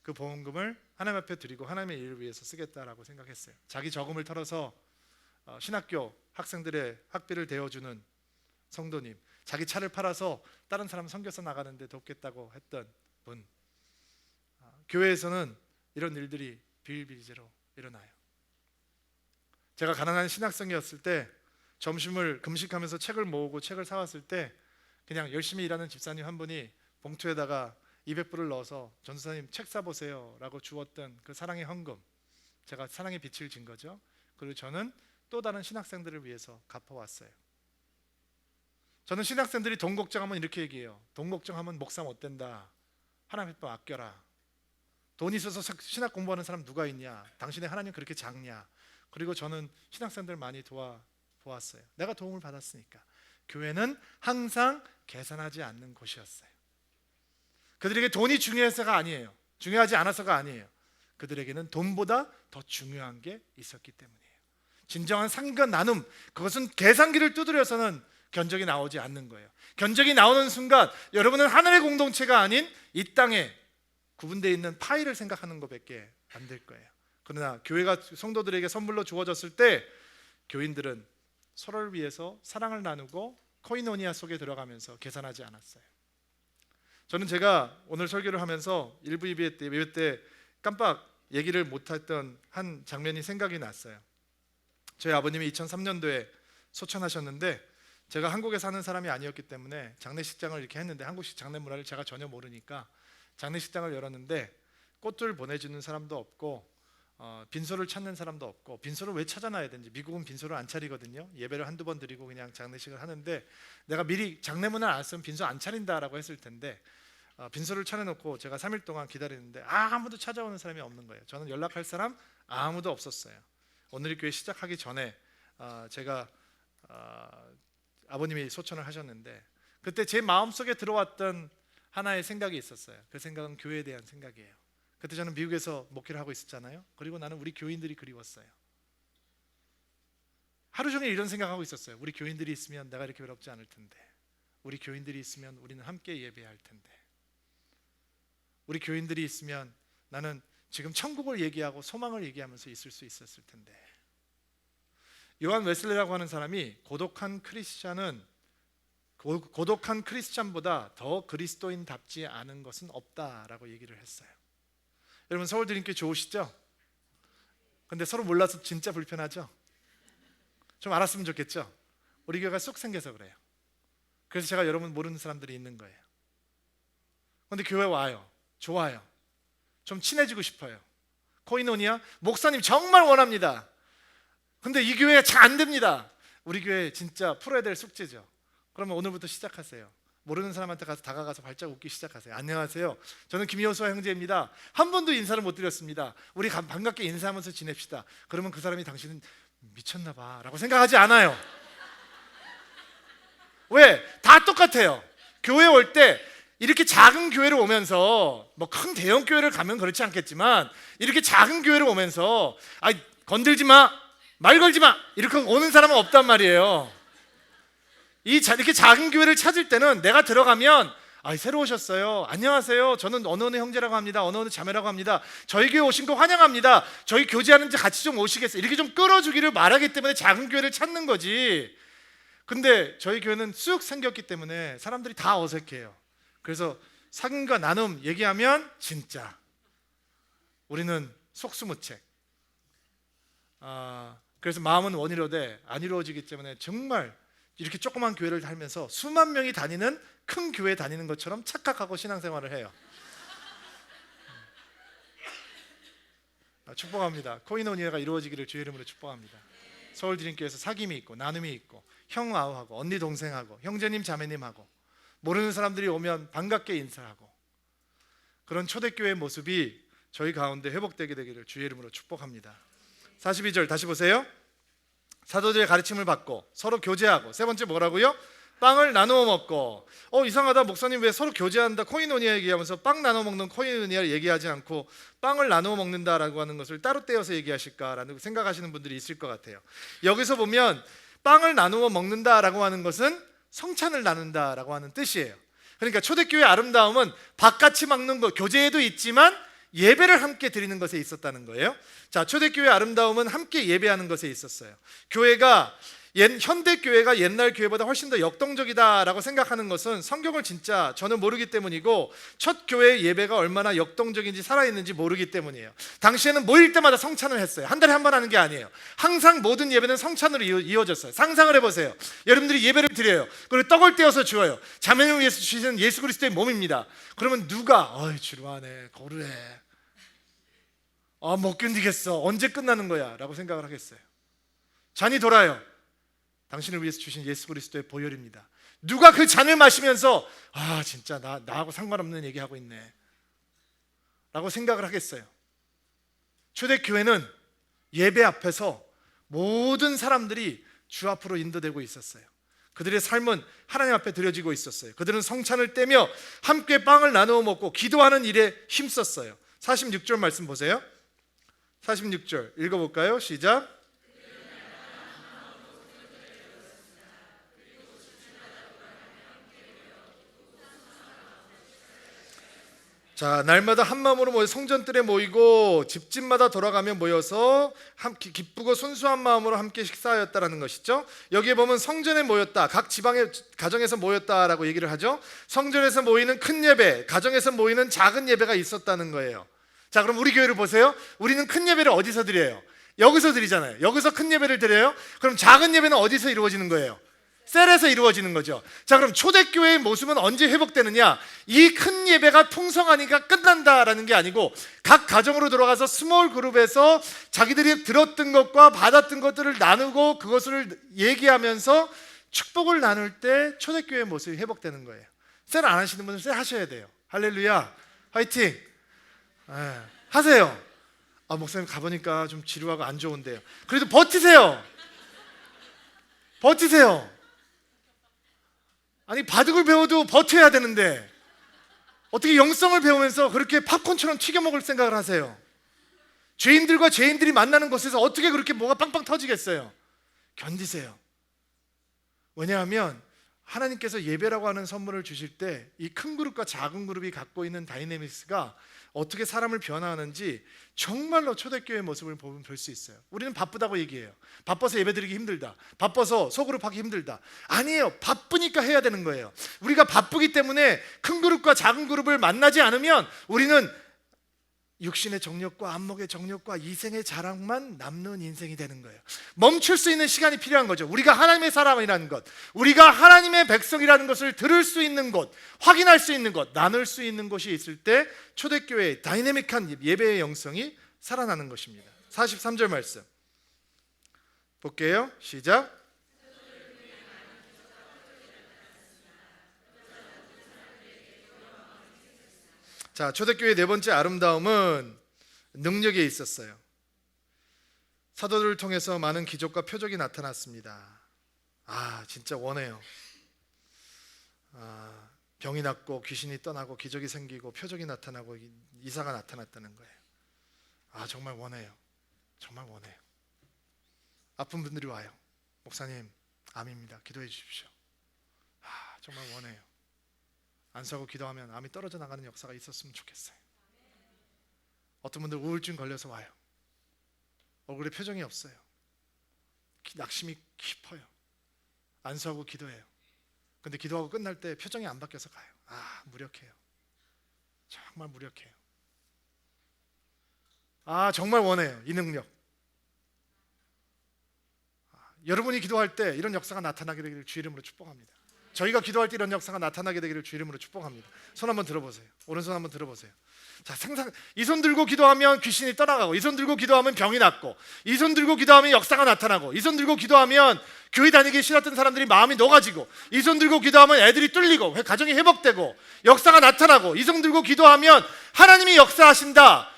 그 보험금을 하나님 앞에 드리고 하나님의 일을 위해서 쓰겠다라고 생각했어요. 자기 저금을 털어서 신학교 학생들의 학비를 대어주는 성도님, 자기 차를 팔아서 다른 사람 섬겨서 나가는데 돕겠다고 했던 분. 교회에서는 이런 일들이 비일비재로 일어나요. 제가 가난한 신학생이었을 때 점심을 금식하면서 책을 모으고 책을 사왔을 때 그냥 열심히 일하는 집사님 한 분이 봉투에다가 200불을 넣어서 전도사님 책 사보세요 라고 주었던 그 사랑의 헌금, 제가 사랑의 빛을 진 거죠. 그리고 저는 또 다른 신학생들을 위해서 갚아왔어요. 저는 신학생들이 돈 걱정하면 이렇게 얘기해요. 돈 걱정하면 목사 못 된다. 하나님 또 아껴라. 돈 있어서 신학 공부하는 사람 누가 있냐? 당신의 하나님 그렇게 작냐? 그리고 저는 신학생들 많이 도와보았어요. 내가 도움을 받았으니까. 교회는 항상 계산하지 않는 곳이었어요. 그들에게 돈이 중요해서가 아니에요. 중요하지 않아서가 아니에요. 그들에게는 돈보다 더 중요한 게 있었기 때문이에요. 진정한 상관 나눔, 그것은 계산기를 두드려서는 견적이 나오지 않는 거예요. 견적이 나오는 순간 여러분은 하늘의 공동체가 아닌 이 땅에 구분되어 있는 파일을 생각하는 것밖에 안 될 거예요. 그러나 교회가 성도들에게 선물로 주어졌을 때 교인들은 서로를 위해서 사랑을 나누고 코이노니아 속에 들어가면서 계산하지 않았어요. 저는 제가 오늘 설교를 하면서 1부 예배 때 깜빡 얘기를 못했던 한 장면이 생각이 났어요. 저희 아버님이 2003년도에 소천하셨는데 제가 한국에 사는 사람이 아니었기 때문에 장례식장을 이렇게 했는데 한국식 장례 문화를 제가 전혀 모르니까 장례식장을 열었는데 꽃을 보내주는 사람도 없고 빈소를 찾는 사람도 없고, 빈소를 왜 찾아놔야 되는지, 미국은 빈소를 안 차리거든요. 예배를 한두 번 드리고 그냥 장례식을 하는데 내가 미리 장례 문화를 알았으면 빈소 안 차린다라고 했을 텐데 빈소를 차려놓고 제가 3일 동안 기다리는데 아무도 찾아오는 사람이 없는 거예요. 저는 연락할 사람 아무도 없었어요. 오늘의 교회 시작하기 전에 제가 아버님이 소천을 하셨는데 그때 제 마음속에 들어왔던 하나의 생각이 있었어요. 그 생각은 교회에 대한 생각이에요. 그때 저는 미국에서 목회를 하고 있었잖아요. 그리고 나는 우리 교인들이 그리웠어요. 하루 종일 이런 생각하고 있었어요. 우리 교인들이 있으면 내가 이렇게 외롭지 않을 텐데, 우리 교인들이 있으면 우리는 함께 예배할 텐데, 우리 교인들이 있으면 나는 지금 천국을 얘기하고 소망을 얘기하면서 있을 수 있었을 텐데. 요한 웨슬리라고 하는 사람이 고독한 크리스찬보다 더 그리스도인답지 않은 것은 없다라고 얘기를 했어요. 여러분, 서울 드림교회 좋으시죠? 근데 서로 몰라서 진짜 불편하죠? 좀 알았으면 좋겠죠? 우리 교회가 쑥 생겨서 그래요. 그래서 제가 여러분 모르는 사람들이 있는 거예요. 근데 교회 와요. 좋아요. 좀 친해지고 싶어요. 코이노니아 목사님 정말 원합니다. 근데 이 교회가 잘 안 됩니다. 우리 교회 진짜 풀어야 될 숙제죠. 그러면 오늘부터 시작하세요. 모르는 사람한테 가서 다가가서 발짝 웃기 시작하세요. 안녕하세요, 저는 김효수아 형제입니다. 한 번도 인사를 못 드렸습니다. 우리 반갑게 인사하면서 지냅시다. 그러면 그 사람이 당신은 미쳤나 봐 라고 생각하지 않아요. 왜? 다 똑같아요. 교회 올 때 이렇게 작은 교회를 오면서, 뭐 큰 대형 교회를 가면 그렇지 않겠지만 이렇게 작은 교회를 오면서 건들지 마, 말 걸지 마 이렇게 오는 사람은 없단 말이에요. 이렇게 작은 교회를 찾을 때는 내가 들어가면 새로 오셨어요, 안녕하세요, 저는 어느 형제라고 합니다, 어느 자매라고 합니다, 저희 교회 오신 거 환영합니다, 저희 교제하는지 같이 좀 오시겠어요, 이렇게 좀 끌어주기를 말하기 때문에 작은 교회를 찾는 거지. 근데 저희 교회는 쑥 생겼기 때문에 사람들이 다 어색해요. 그래서 사귐과 나눔 얘기하면 진짜 우리는 속수무책. 그래서 마음은 원이로되 안 이루어지기 때문에 정말 이렇게 조그만 교회를 살면서 수만 명이 다니는 큰 교회 다니는 것처럼 착각하고 신앙생활을 해요. 축복합니다. 코이노니아가 이루어지기를 주의 이름으로 축복합니다. 서울 드림교회에서 사귐이 있고 나눔이 있고 형 아우하고 언니 동생하고 형제님 자매님하고 모르는 사람들이 오면 반갑게 인사하고 그런 초대교회의 모습이 저희 가운데 회복되게 되기를 주의 이름으로 축복합니다. 42절 다시 보세요. 사도들의 가르침을 받고 서로 교제하고, 세 번째 뭐라고요? 빵을 나누어 먹고. 이상하다, 목사님 왜 서로 교제한다 코이노니아 얘기하면서 빵 나누어 먹는 코이노니아를 얘기하지 않고 빵을 나누어 먹는다라고 하는 것을 따로 떼어서 얘기하실까라는 생각하시는 분들이 있을 것 같아요. 여기서 보면 빵을 나누어 먹는다라고 하는 것은 성찬을 나눈다라고 하는 뜻이에요. 그러니까 초대교회의 아름다움은 바깥이 막는 것, 교제에도 있지만 예배를 함께 드리는 것에 있었다는 거예요. 자, 초대교회의 아름다움은 함께 예배하는 것에 있었어요. 교회가 현대 교회가 옛날 교회보다 훨씬 더 역동적이다라고 생각하는 것은 성경을 진짜 저는 모르기 때문이고, 첫 교회의 예배가 얼마나 역동적인지 살아있는지 모르기 때문이에요. 당시에는 모일 때마다 성찬을 했어요. 한 달에 한 번 하는 게 아니에요. 항상 모든 예배는 성찬으로 이어졌어요. 상상을 해보세요. 여러분들이 예배를 드려요. 그리고 떡을 떼어서 주어요. 자매를 위해서 주시는 예수 그리스도의 몸입니다. 그러면 누가 지루하네, 거르해, 못 견디겠어, 언제 끝나는 거야 라고 생각을 하겠어요? 잔이 돌아요. 당신을 위해서 주신 예수 그리스도의 보혈입니다. 누가 그 잔을 마시면서 진짜 나하고 상관없는 얘기하고 있네 라고 생각을 하겠어요? 초대교회는 예배 앞에서 모든 사람들이 주 앞으로 인도되고 있었어요. 그들의 삶은 하나님 앞에 드려지고 있었어요. 그들은 성찬을 떼며 함께 빵을 나누어 먹고 기도하는 일에 힘썼어요. 46절 말씀 보세요. 46절 읽어볼까요? 시작. 자, 날마다 한 마음으로 모여 성전뜰에 모이고 집집마다 돌아가며 모여서 함께 기쁘고 순수한 마음으로 함께 식사하였다라는 것이죠. 여기에 보면 성전에 모였다, 각 지방의 가정에서 모였다라고 얘기를 하죠. 성전에서 모이는 큰 예배, 가정에서 모이는 작은 예배가 있었다는 거예요. 자, 그럼 우리 교회를 보세요. 우리는 큰 예배를 어디서 드려요? 여기서 드리잖아요. 여기서 큰 예배를 드려요. 그럼 작은 예배는 어디서 이루어지는 거예요? 셀에서 이루어지는 거죠. 자, 그럼 초대교회의 모습은 언제 회복되느냐? 이 큰 예배가 풍성하니까 끝난다라는 게 아니고 각 가정으로 들어가서 스몰 그룹에서 자기들이 들었던 것과 받았던 것들을 나누고 그것을 얘기하면서 축복을 나눌 때 초대교회의 모습이 회복되는 거예요. 셀 안 하시는 분은 셀 하셔야 돼요. 할렐루야, 화이팅. 하세요. 목사님 가보니까 좀 지루하고 안 좋은데요. 그래도 버티세요. 버티세요. 아니, 바둑을 배워도 버텨야 되는데 어떻게 영성을 배우면서 그렇게 팝콘처럼 튀겨 먹을 생각을 하세요? 죄인들과 죄인들이 만나는 곳에서 어떻게 그렇게 뭐가 빵빵 터지겠어요? 견디세요. 왜냐하면 하나님께서 예배라고 하는 선물을 주실 때 이 큰 그룹과 작은 그룹이 갖고 있는 다이내믹스가 어떻게 사람을 변화하는지 정말로 초대교회의 모습을 보면 볼 수 있어요. 우리는 바쁘다고 얘기해요. 바빠서 예배드리기 힘들다, 바빠서 소그룹하기 힘들다. 아니에요. 바쁘니까 해야 되는 거예요. 우리가 바쁘기 때문에 큰 그룹과 작은 그룹을 만나지 않으면 우리는 육신의 정욕과 안목의 정욕과 이생의 자랑만 남는 인생이 되는 거예요. 멈출 수 있는 시간이 필요한 거죠. 우리가 하나님의 사람이라는 것, 우리가 하나님의 백성이라는 것을 들을 수 있는 곳, 확인할 수 있는 것, 나눌 수 있는 곳이 있을 때 초대교회의 다이내믹한 예배의 영성이 살아나는 것입니다. 43절 말씀 볼게요. 시작. 자, 초대교회의 네 번째 아름다움은 능력에 있었어요. 사도들을 통해서 많은 기적과 표적이 나타났습니다. 진짜 원해요. 병이 낫고 귀신이 떠나고 기적이 생기고 표적이 나타나고 이사가 나타났다는 거예요. 정말 원해요. 정말 원해요. 아픈 분들이 와요. 목사님, 암입니다. 기도해 주십시오. 정말 원해요. 안수하고 기도하면 암이 떨어져 나가는 역사가 있었으면 좋겠어요. 어떤 분들 우울증 걸려서 와요. 얼굴에 표정이 없어요. 낙심이 깊어요. 안수하고 기도해요. 근데 기도하고 끝날 때 표정이 안 바뀌어서 가요. 무력해요. 정말 무력해요. 정말 원해요. 이 능력. 여러분이 기도할 때 이런 역사가 나타나게 되기를 주의 이름으로 축복합니다. 저희가 기도할 때 이런 역사가 나타나게 되기를 주의 이름으로 축복합니다. 손 한번 들어보세요. 오른손 한번 들어보세요. 자, 이 손 들고 기도하면 귀신이 떠나가고, 이 손 들고 기도하면 병이 낫고, 이 손 들고 기도하면 역사가 나타나고, 이 손 들고 기도하면 교회 다니기 싫었던 사람들이 마음이 녹아지고, 이 손 들고 기도하면 애들이 뚫리고 가정이 회복되고 역사가 나타나고, 이 손 들고 기도하면 하나님이 역사하신다.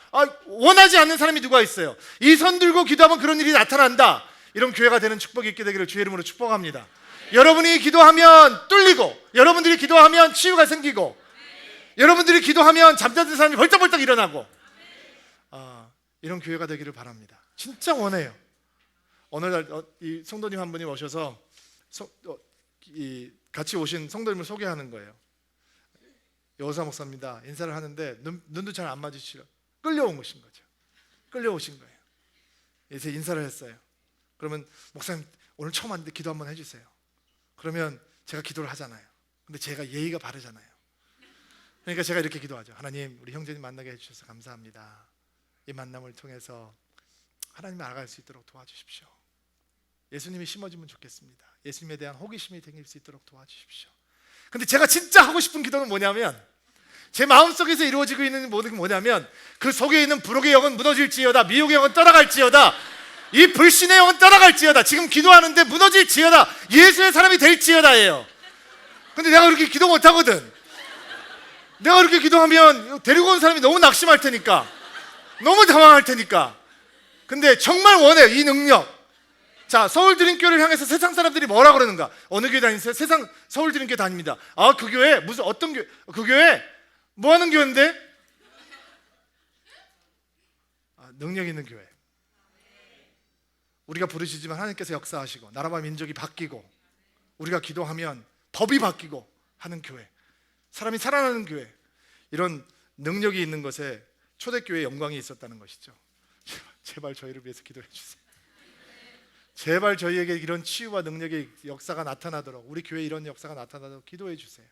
원하지 않는 사람이 누가 있어요? 이 손 들고 기도하면 그런 일이 나타난다. 이런 교회가 되는 축복이 있게 되기를 주의 이름으로 축복합니다. 여러분이 기도하면 뚫리고, 여러분들이 기도하면 치유가 생기고, 여러분들이 기도하면 잠자던 사람이 벌떡벌떡 일어나고, 이런 교회가 되기를 바랍니다. 진짜 원해요. 어느 날 이 성도님 한 분이 오셔서 같이 오신 성도님을 소개하는 거예요. 여호사 목사입니다. 인사를 하는데 눈도 잘 안 마주치려 끌려온 것인 거죠. 끌려오신 거예요. 그래서 인사를 했어요. 그러면 목사님 오늘 처음 왔는데 기도 한번 해주세요. 그러면 제가 기도를 하잖아요. 근데 제가 예의가 바르잖아요. 그러니까 제가 이렇게 기도하죠. 하나님, 우리 형제님 만나게 해주셔서 감사합니다. 이 만남을 통해서 하나님을 알아갈 수 있도록 도와주십시오. 예수님이 심어지면 좋겠습니다. 예수님에 대한 호기심이 생길 수 있도록 도와주십시오. 근데 제가 진짜 하고 싶은 기도는 뭐냐면, 제 마음속에서 이루어지고 있는 모든 게 뭐냐면, 그 속에 있는 불혹의 영은 무너질지어다, 미혹의 영은 떠나갈지어다, 이 불신의 영은 떠나갈지어다. 지금 기도하는데 무너질지어다, 예수의 사람이 될지어다예요. 근데 내가 그렇게 기도 못하거든. 내가 그렇게 기도하면 데리고 온 사람이 너무 낙심할 테니까, 너무 당황할 테니까. 근데 정말 원해요, 이 능력. 자, 서울드림교회를 향해서 세상 사람들이 뭐라 그러는가? 어느 교회 다니세요? 세상 서울드림교회 다닙니다. 그 교회 무슨 어떤 교회? 그 교회 뭐 하는 교회인데? 능력 있는 교회. 우리가 부르시지만 하나님께서 역사하시고 나라와 민족이 바뀌고, 우리가 기도하면 법이 바뀌고 하는 교회, 사람이 살아나는 교회, 이런 능력이 있는 것에 초대교회의 영광이 있었다는 것이죠. 제발 저희를 위해서 기도해 주세요. 제발 저희에게 이런 치유와 능력의 역사가 나타나도록, 우리 교회에 이런 역사가 나타나도록 기도해 주세요.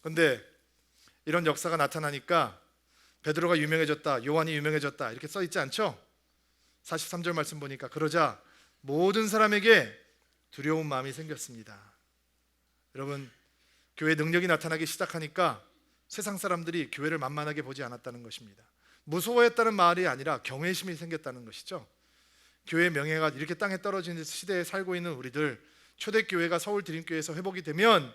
그런데 이런 역사가 나타나니까 베드로가 유명해졌다, 요한이 유명해졌다 이렇게 써 있지 않죠? 43절 말씀 보니까 그러자 모든 사람에게 두려운 마음이 생겼습니다. 여러분, 교회 능력이 나타나기 시작하니까 세상 사람들이 교회를 만만하게 보지 않았다는 것입니다. 무서워했다는 말이 아니라 경외심이 생겼다는 것이죠. 교회의 명예가 이렇게 땅에 떨어지는 시대에 살고 있는 우리들, 초대교회가 서울 드림교회에서 회복이 되면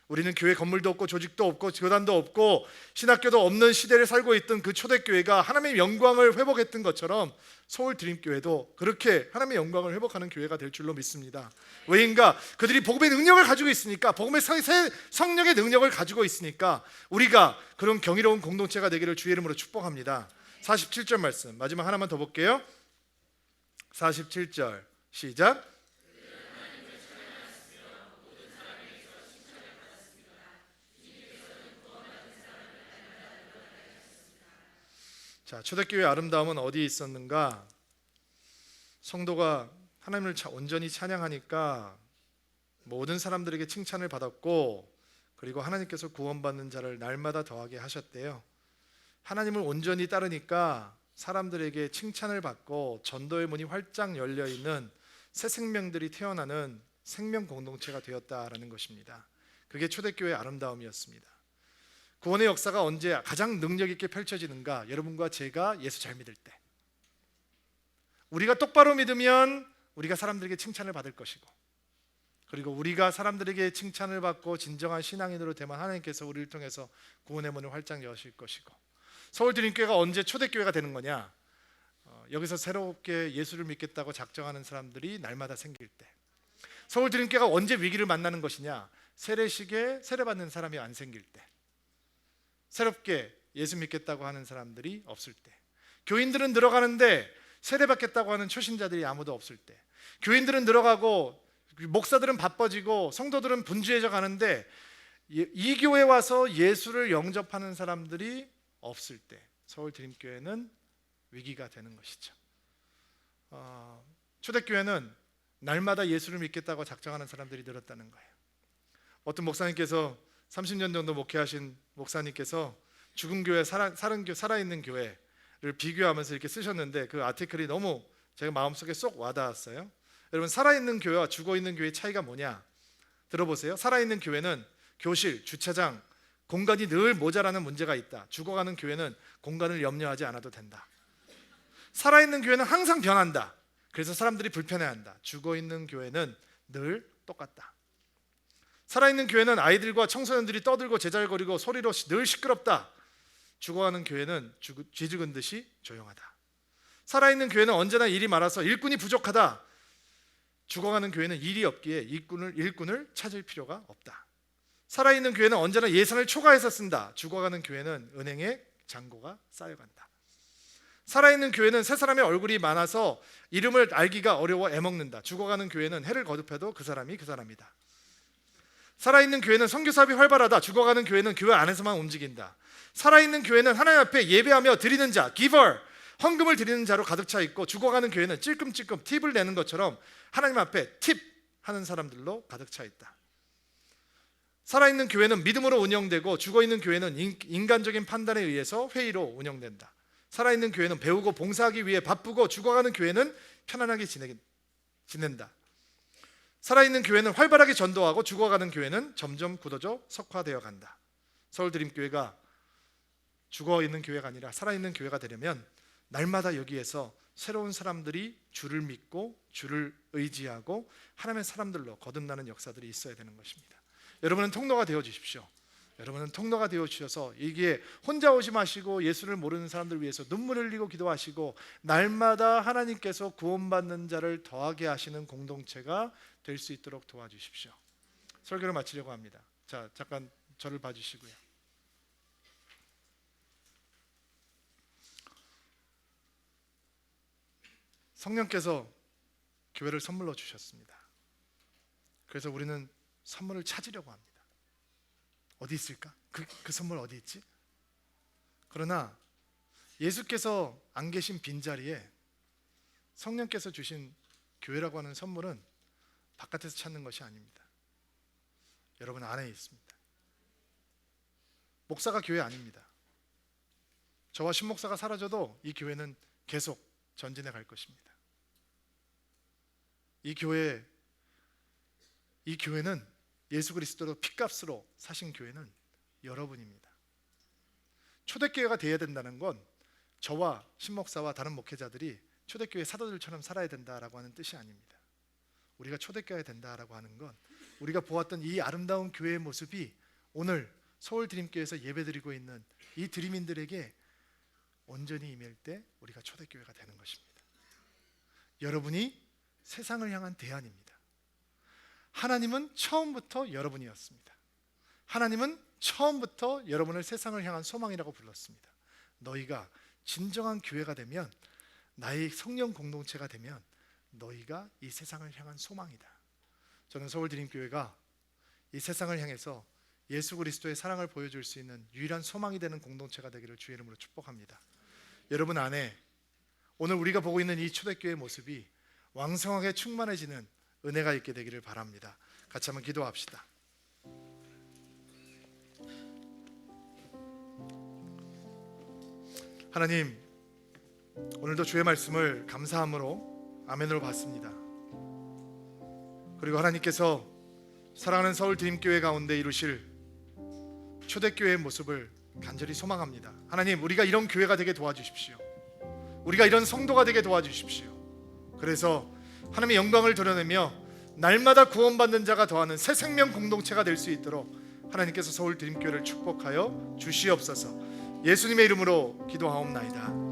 우리는 교회 건물도 없고 조직도 없고 교단도 없고 신학교도 없는 시대를 살고 있던 그 초대교회가 하나님의 영광을 회복했던 것처럼 서울 드림교회도 그렇게 하나님의 영광을 회복하는 교회가 될 줄로 믿습니다. 왜인가? 그들이 복음의 능력을 가지고 있으니까, 복음의 성령의 능력을 가지고 있으니까 우리가 그런 경이로운 공동체가 되기를 주의 이름으로 축복합니다. 47절 말씀 마지막 하나만 더 볼게요. 47절 시작. 자, 초대교회의 아름다움은 어디에 있었는가? 성도가 하나님을 온전히 찬양하니까 모든 사람들에게 칭찬을 받았고, 그리고 하나님께서 구원받는 자를 날마다 더하게 하셨대요. 하나님을 온전히 따르니까 사람들에게 칭찬을 받고 전도의 문이 활짝 열려있는 새 생명들이 태어나는 생명 공동체가 되었다라는 것입니다. 그게 초대교회의 아름다움이었습니다. 구원의 역사가 언제 가장 능력 있게 펼쳐지는가? 여러분과 제가 예수 잘 믿을 때, 우리가 똑바로 믿으면 우리가 사람들에게 칭찬을 받을 것이고, 그리고 우리가 사람들에게 칭찬을 받고 진정한 신앙인으로 되면 하나님께서 우리를 통해서 구원의 문을 활짝 여실 것이고, 서울 드림교회가 언제 초대교회가 되는 거냐? 여기서 새롭게 예수를 믿겠다고 작정하는 사람들이 날마다 생길 때. 서울 드림교회가 언제 위기를 만나는 것이냐? 세례식에 세례받는 사람이 안 생길 때, 새롭게 예수 믿겠다고 하는 사람들이 없을 때, 교인들은 늘어가는데 세례받겠다고 하는 초신자들이 아무도 없을 때, 교인들은 늘어가고 목사들은 바빠지고 성도들은 분주해져 가는데 이 교회에 와서 예수를 영접하는 사람들이 없을 때, 서울 드림교회는 위기가 되는 것이죠. 초대교회는 날마다 예수를 믿겠다고 작정하는 사람들이 늘었다는 거예요. 어떤 목사님께서 30년 정도 목회하신 목사님께서 죽은 교회, 살아있는 교회를 비교하면서 이렇게 쓰셨는데, 그 아티클이 너무 제가 마음속에 쏙 와닿았어요. 여러분, 살아있는 교회와 죽어있는 교회의 차이가 뭐냐? 들어보세요. 살아있는 교회는 교실, 주차장, 공간이 늘 모자라는 문제가 있다. 죽어가는 교회는 공간을 염려하지 않아도 된다. 살아있는 교회는 항상 변한다. 그래서 사람들이 불편해한다. 죽어있는 교회는 늘 똑같다. 살아있는 교회는 아이들과 청소년들이 떠들고 제잘거리고 소리로 늘 시끄럽다. 죽어가는 교회는 쥐 죽은 듯이 조용하다. 살아있는 교회는 언제나 일이 많아서 일꾼이 부족하다. 죽어가는 교회는 일이 없기에 일꾼을 찾을 필요가 없다. 살아있는 교회는 언제나 예산을 초과해서 쓴다. 죽어가는 교회는 은행에 잔고가 쌓여간다. 살아있는 교회는 세 사람의 얼굴이 많아서 이름을 알기가 어려워 애먹는다. 죽어가는 교회는 해를 거듭해도 그 사람이 그 사람이다. 살아있는 교회는 선교 사업이 활발하다. 죽어가는 교회는 교회 안에서만 움직인다. 살아있는 교회는 하나님 앞에 예배하며 드리는 자, giver, 헌금을 드리는 자로 가득 차 있고, 죽어가는 교회는 찔끔찔끔 팁을 내는 것처럼 하나님 앞에 팁 하는 사람들로 가득 차 있다. 살아있는 교회는 믿음으로 운영되고, 죽어있는 교회는 인간적인 판단에 의해서 회의로 운영된다. 살아있는 교회는 배우고 봉사하기 위해 바쁘고, 죽어가는 교회는 편안하게 지낸다. 살아있는 교회는 활발하게 전도하고, 죽어가는 교회는 점점 굳어져 석화되어 간다. 서울 드림교회가 죽어있는 교회가 아니라 살아있는 교회가 되려면 날마다 여기에서 새로운 사람들이 주를 믿고 주를 의지하고 하나님의 사람들로 거듭나는 역사들이 있어야 되는 것입니다. 여러분은 통로가 되어 주십시오. 여러분은 통로가 되어 주셔서 이게 혼자 오지 마시고 예수를 모르는 사람들 위해서 눈물 흘리고 기도하시고 날마다 하나님께서 구원받는 자를 더하게 하시는 공동체가 될 수 있도록 도와주십시오. 설교를 마치려고 합니다. 자, 잠깐 저를 봐주시고요. 성령께서 교회를 선물로 주셨습니다. 그래서 우리는 선물을 찾으려고 합니다. 어디 있을까? 그 선물 어디 있지? 그러나 예수께서 안 계신 빈자리에 성령께서 주신 교회라고 하는 선물은 바깥에서 찾는 것이 아닙니다. 여러분 안에 있습니다. 목사가 교회 아닙니다. 저와 신목사가 사라져도 이 교회는 계속 전진해 갈 것입니다. 이 교회는 예수 그리스도로 핏값으로 사신 교회는 여러분입니다. 초대교회가 되어야 된다는 건 저와 신목사와 다른 목회자들이 초대교회 사도들처럼 살아야 된다라고 하는 뜻이 아닙니다. 우리가 초대교회가 된다라고 하는 건 우리가 보았던 이 아름다운 교회의 모습이 오늘 서울 드림교회에서 예배드리고 있는 이 드림인들에게 온전히 임할 때 우리가 초대교회가 되는 것입니다. 여러분이 세상을 향한 대안입니다. 하나님은 처음부터 여러분이었습니다. 하나님은 처음부터 여러분을 세상을 향한 소망이라고 불렀습니다. 너희가 진정한 교회가 되면, 나의 성령 공동체가 되면 너희가 이 세상을 향한 소망이다. 저는 서울 드림교회가 이 세상을 향해서 예수 그리스도의 사랑을 보여줄 수 있는 유일한 소망이 되는 공동체가 되기를 주의 이름으로 축복합니다. 여러분 안에 오늘 우리가 보고 있는 이 초대교회의 모습이 왕성하게 충만해지는 은혜가 있게 되기를 바랍니다. 같이 한번 기도합시다. 하나님, 오늘도 주의 말씀을 감사함으로 아멘으로 받습니다. 그리고 하나님께서 사랑하는 서울 드림교회 가운데 이루실 초대교회의 모습을 간절히 소망합니다. 하나님, 우리가 이런 교회가 되게 도와주십시오. 우리가 이런 성도가 되게 도와주십시오. 그래서 하나님의 영광을 드러내며 날마다 구원받는 자가 더하는 새 생명 공동체가 될 수 있도록 하나님께서 서울 드림교회를 축복하여 주시옵소서. 예수님의 이름으로 기도하옵나이다.